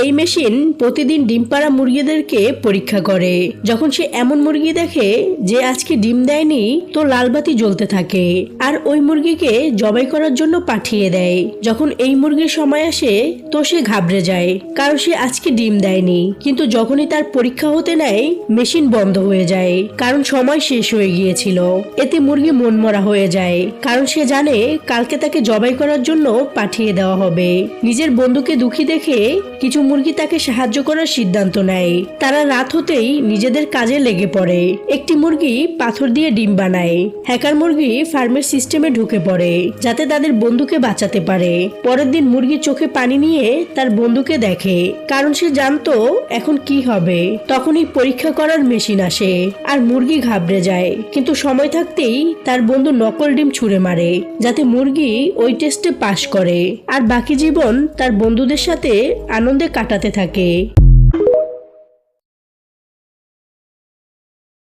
এই মেশিন প্রতিদিন ডিম পাড়া মুরগিদেরকে পরীক্ষা করে। যখন সে এমন মুরগি দেখে যে আজকে ডিম দেয়নি, তো লাল বাতি জ্বলতে থাকে আর ওই মুরগিকে জবাই করার জন্য পাঠিয়ে দেয়। যখন এই মুরগির সময় আসে তো সে ঘাবড়ে যায়, কারণ সে আজকে ডিম দেয়নি। কিন্তু যখনই তার পরীক্ষা হতে নেয়, মেশিন বন্ধ হয়ে যায়, কারণ সময় শেষ হয়ে গিয়েছিল। এতে মুরগি মনমরা হয়ে যায়, কারণ সে জানে কালকে তাকে জবাই করার জন্য পাঠিয়ে দেওয়া হবে। নিজের বন্ধুকে দুঃখী দেখে কিছু মুরগি তাকে সাহায্য করার সিদ্ধান্ত নেয়। তারা রাত হতেই নিজেদের কাজে লেগে পড়ে। একটি মুরগি পাথর দিয়ে ডিম বানায়। হ্যাকার মুরগি ফার্মের সিস্টেমে ঢুকে পড়ে যাতে তাদের বন্ধুকে বাঁচাতে পারে। পরের দিন মুরগি চোখে পানি নিয়ে তার বন্ধুকে দেখে, কারণ সে জানতো এখন কি হবে। তখনই পরীক্ষা করার মেশিন আসে আর মুরগি ঘাবড়ে যায়। কিন্তু সময় থাকতেই তার বন্ধু নকল ডিম ছুঁড়ে মারে, যাতে মুরগি ওই টেস্টে পাশ করে আর বাকি জীবন তার বন্ধুদের সাথে আনন্দে কাটাতে থাকে।